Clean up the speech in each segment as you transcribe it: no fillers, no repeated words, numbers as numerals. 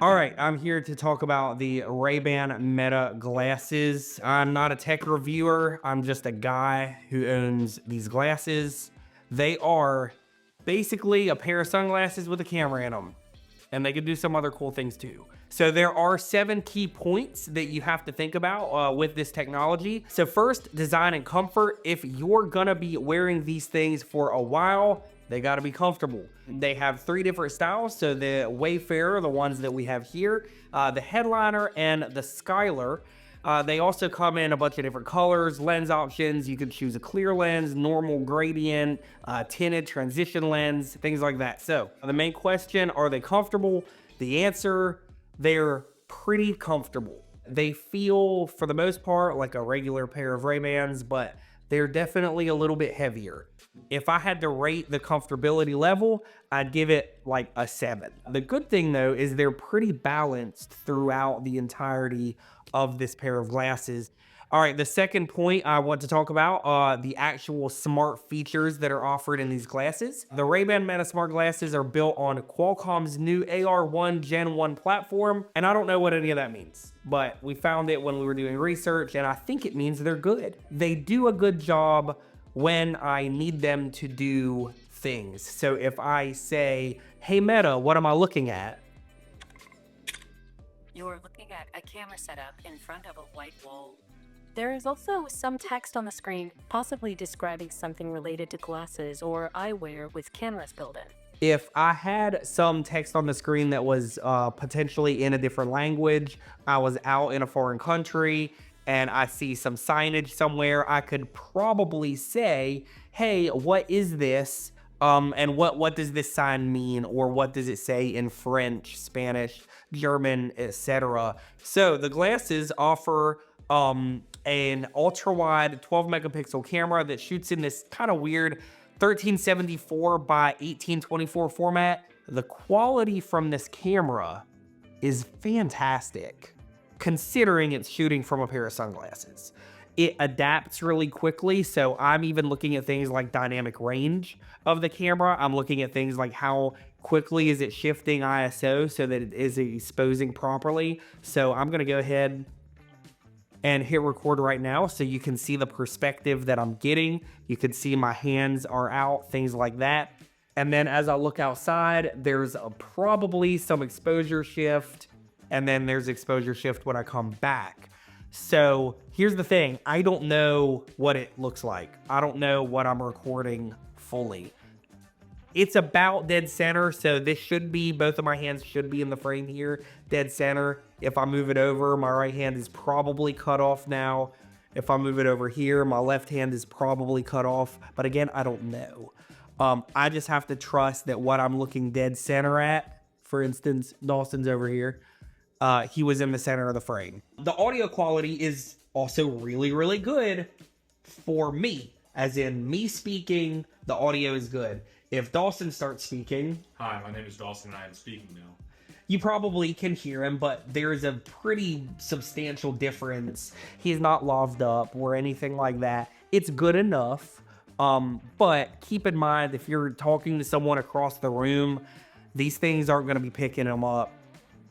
All right, I'm here to talk about the Ray-Ban Meta glasses. I'm not a tech reviewer. I'm just a guy who owns these glasses. They are basically a pair of sunglasses with a camera in them, and they can do some other cool things too. So there are 7 key points that you have to think about with this technology. So first, design and comfort. If you're gonna be wearing these things for a while, they gotta be comfortable. They have 3 different styles. So the Wayfarer, the ones that we have here, the Headliner, and the Skylar. They also come in a bunch of different colors, lens options. You can choose a clear lens, normal gradient, tinted transition lens, things like that. So the main question, are they comfortable? The answer, they're pretty comfortable. They feel, for the most part, like a regular pair of Ray-Bans, but they're definitely a little bit heavier. If I had to rate the comfortability level, I'd give it like a 7. The good thing though is they're pretty balanced throughout the entirety of this pair of glasses. All right, the second point I want to talk about the actual smart features that are offered in these glasses. The Ray-Ban Meta Smart Glasses are built on Qualcomm's new AR1 Gen 1 platform, and I don't know what any of that means, but we found it when we were doing research, and I think it means they're good. They do a good job when I need them to do things. So if I say, hey Meta, what am I looking at? You're looking at a camera setup in front of a white wall. There is also some text on the screen, possibly describing something related to glasses or eyewear with cameras built in. If I had some text on the screen that was potentially in a different language, I was out in a foreign country and I see some signage somewhere, I could probably say, hey, what is this? And what does this sign mean? Or what does it say in French, Spanish, German, etc. So the glasses offer an ultra wide 12 megapixel camera that shoots in this kind of weird 1374 by 1824 format. The quality from this camera is fantastic, considering it's shooting from a pair of sunglasses. It adapts really quickly, so I'm even looking at things like dynamic range of the camera. I'm looking at things like how quickly is it shifting ISO so that it is exposing properly. So I'm gonna go ahead and hit record right now so you can see the perspective that I'm getting. You can see my hands are out, things like that. And then as I look outside, there's probably some exposure shift, and then there's exposure shift when I come back. So here's the thing, I don't know what it looks like. I don't know what I'm recording fully. It's about dead center, so this should be, both of my hands should be in the frame here, dead center. If I move it over, my right hand is probably cut off now. If I move it over here, my left hand is probably cut off, but again, I don't know. I just have to trust that what I'm looking dead center at, for instance, Dawson's over here, he was in the center of the frame. The audio quality is also really, really good for me, as in me speaking, the audio is good. If Dawson starts speaking, Hi, my name is Dawson and I am speaking now. you probably can hear him, but there's a pretty substantial difference. He's not laved up or anything like that. It's good enough, but keep in mind, if you're talking to someone across the room, these things aren't going to be picking them up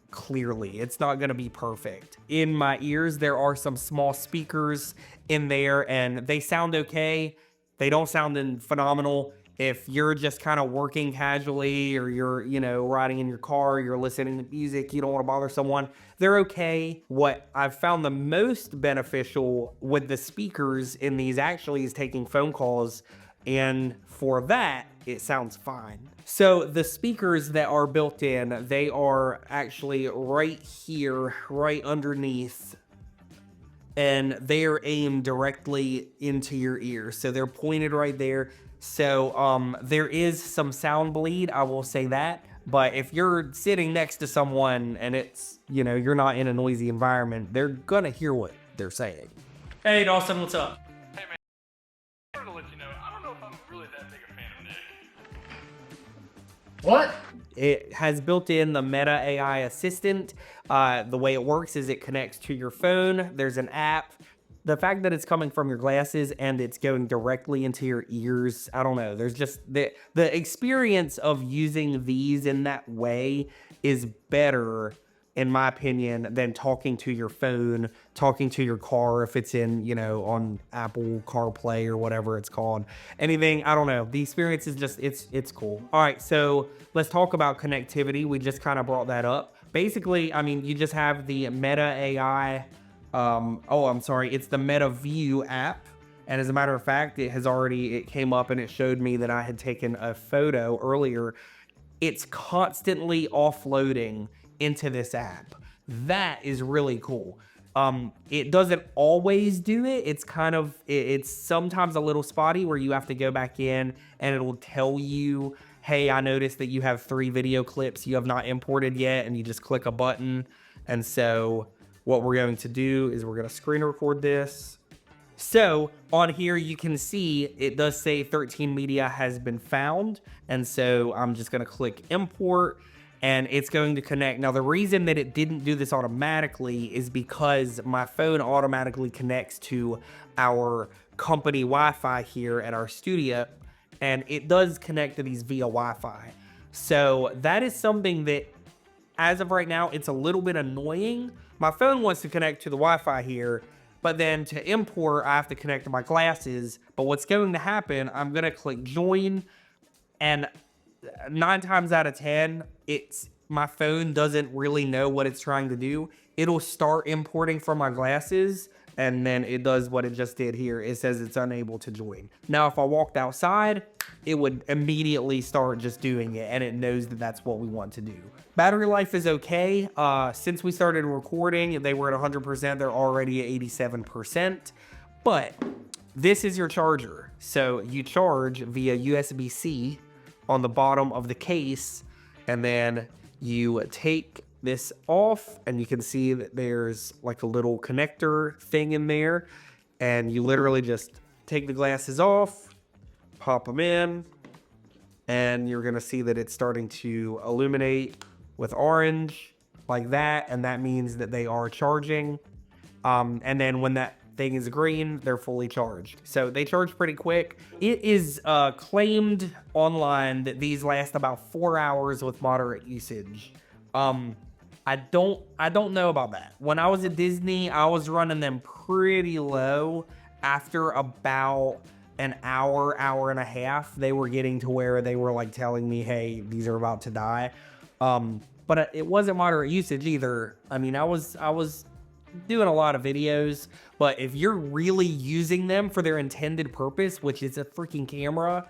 clearly. It's not going to be perfect. In my ears, there are some small speakers in there, and they sound okay. They don't sound phenomenal. If you're just kind of working casually, or you're, riding in your car, you're listening to music, you don't want to bother someone, they're okay. What I've found the most beneficial with the speakers in these actually is taking phone calls, and for that, it sounds fine. So the speakers that are built in, they are actually right here, right underneath, and they are aimed directly into your ear. So they're pointed right there. So there is some sound bleed, I will say that. But if you're sitting next to someone and it's, you're not in a noisy environment, they're gonna hear what they're saying. Hey Dawson, what's up? Hey man, I wanted to let you know, I don't know if I'm really that big a fan of Nick. What? It has built in the Meta AI assistant. The way it works is it connects to your phone. There's an app. The fact that it's coming from your glasses and it's going directly into your ears, I don't know. There's just the experience of using these in that way is better in my opinion, than talking to your phone, talking to your car if it's in, you know, on Apple CarPlay or whatever it's called. Anything, I don't know. The experience is just, it's cool. All right, so let's talk about connectivity. We just kind of brought that up. Basically, I mean, you just have the Meta AI, it's the Meta View app. And as a matter of fact, it came up and it showed me that I had taken a photo earlier. It's constantly offloading into this app. That is really cool. It doesn't always do it. It's sometimes a little spotty where you have to go back in and it'll tell you, hey, I noticed that you have 3 video clips you have not imported yet, and you just click a button. And so what we're going to do is we're going to screen record this. So on here, you can see it does say 13 media has been found. And so I'm just going to click import and it's going to connect. Now, the reason that it didn't do this automatically is because my phone automatically connects to our company Wi-Fi here at our studio, and it does connect to these via Wi-Fi. So that is something that, as of right now, it's a little bit annoying. My phone wants to connect to the Wi-Fi here, but then to import, I have to connect to my glasses. But what's going to happen, I'm going to click join, and 9 times out of 10, my phone doesn't really know what it's trying to do. It'll start importing from my glasses, and then it does what it just did here. It says it's unable to join. Now, if I walked outside, it would immediately start just doing it, and it knows that that's what we want to do. Battery life is okay. Since we started recording, they were at 100%. They're already at 87%. But this is your charger. So you charge via USB-C on the bottom of the case, and then you take this off, and you can see that there's like a little connector thing in there, and you literally just take the glasses off, pop them in, and you're gonna see that it's starting to illuminate with orange like that, and that means that they are charging. And then when that thing is green, they're fully charged. So they charge pretty quick. It is claimed online that these last about 4 hours with moderate usage. I don't know about that. When I was at Disney, I was running them pretty low. After about an hour and a half, they were getting to where they were like telling me, hey, these are about to die. But it wasn't moderate usage either. I mean, I was doing a lot of videos, but if you're really using them for their intended purpose, which is a freaking camera,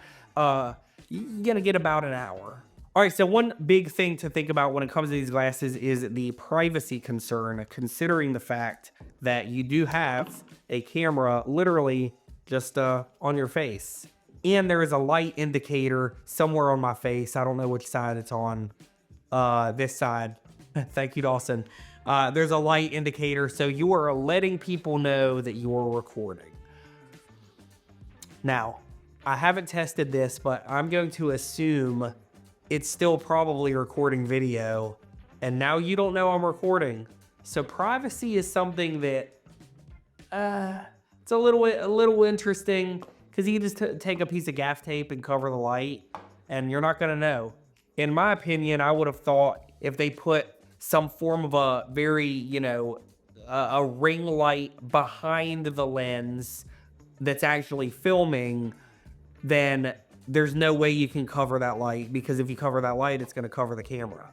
you're gonna get about an hour. All right, so one big thing to think about when it comes to these glasses is the privacy concern, considering the fact that you do have a camera literally just on your face. And there is a light indicator somewhere on my face. I don't know which side it's on. This side. Thank you, Dawson. There's a light indicator, so you are letting people know that you are recording. Now, I haven't tested this, but I'm going to assume it's still probably recording video, and now you don't know I'm recording. So privacy is something that it's a little interesting, because you can just take a piece of gaff tape and cover the light, and you're not gonna know. In my opinion, I would have thought if they put some form of a very, a ring light behind the lens that's actually filming, then there's no way you can cover that light, because if you cover that light, it's going to cover the camera.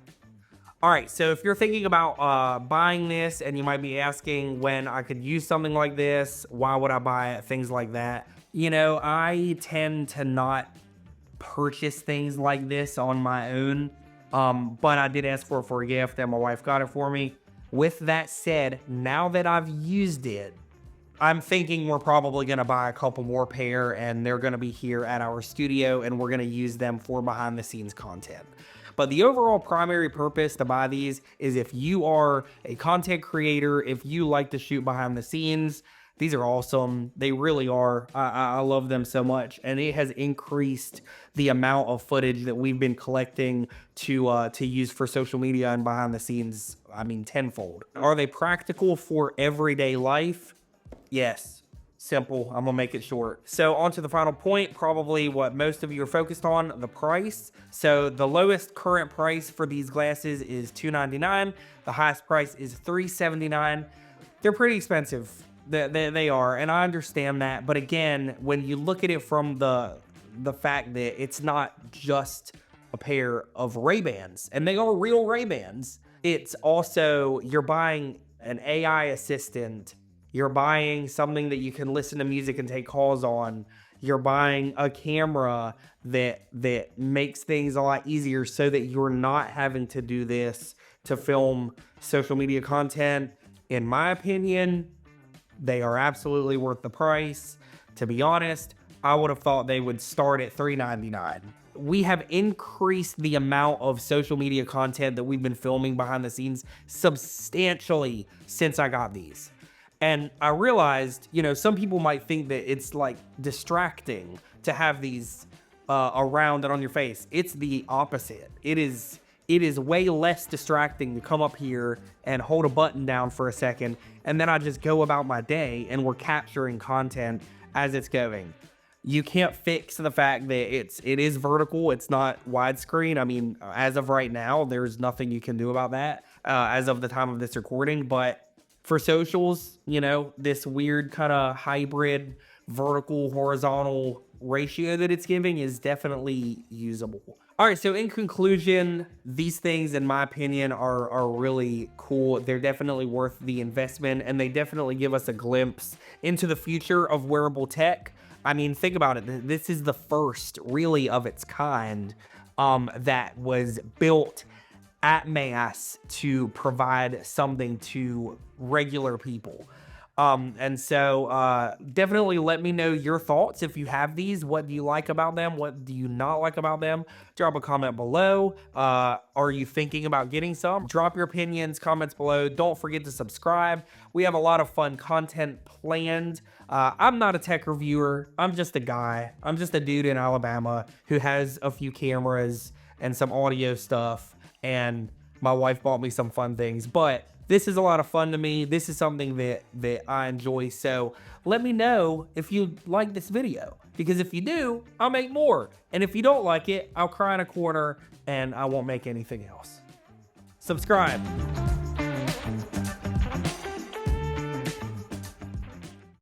All right, so if you're thinking about buying this, and you might be asking when I could use something like this, why would I buy it, things like that. I tend to not purchase things like this on my own, but I did ask for a gift, and my wife got it for me. With that said, now that I've used it, I'm thinking we're probably going to buy a couple more pair, and they're going to be here at our studio, and we're going to use them for behind the scenes content. But the overall primary purpose to buy these is if you are a content creator, if you like to shoot behind the scenes, these are awesome. They really are. I love them so much, and it has increased the amount of footage that we've been collecting to use for social media and behind the scenes. I mean, tenfold. Are they practical for everyday life? Yes. Simple. I'm gonna make it short. So on to the final point, probably what most of you are focused on, the price. So the lowest current price for these glasses is $299. The highest price is $379. They're pretty expensive. They are, and I understand that. But again, when you look at it from the fact that it's not just a pair of Ray-Bans, and they are real Ray-Bans, it's also, you're buying an AI assistant. You're buying something that you can listen to music and take calls on. You're buying a camera that makes things a lot easier so that you're not having to do this to film social media content. In my opinion, they are absolutely worth the price. To be honest, I would have thought they would start at $399. We have increased the amount of social media content that we've been filming behind the scenes substantially since I got these. And I realized, you know, some people might think that it's like distracting to have these around and on your face. It's the opposite. It is way less distracting to come up here and hold a button down for a second, and then I just go about my day and we're capturing content as it's going. You can't fix the fact that it is vertical. It's not widescreen. I mean, as of right now, there's nothing you can do about that as of the time of this recording, but for socials, you know, this weird kind of hybrid vertical horizontal ratio that it's giving is definitely usable. All right, so in conclusion, these things, in my opinion, are really cool. They're definitely worth the investment, and they definitely give us a glimpse into the future of wearable tech. I mean, think about it. This is the first really of its kind that was built at mass to provide something to regular people. And so definitely let me know your thoughts if you have these. What do you like about them? What do you not like about them? Drop a comment below. Are you thinking about getting some? Drop your opinions, comments below. Don't forget to subscribe. We have a lot of fun content planned. I'm not a tech reviewer. I'm just a guy. I'm just a dude in Alabama who has a few cameras and some audio stuff. And my wife bought me some fun things, but this is a lot of fun to me. This is something that I enjoy. So let me know if you like this video, because if you do, I'll make more. And if you don't like it, I'll cry in a corner and I won't make anything else. Subscribe.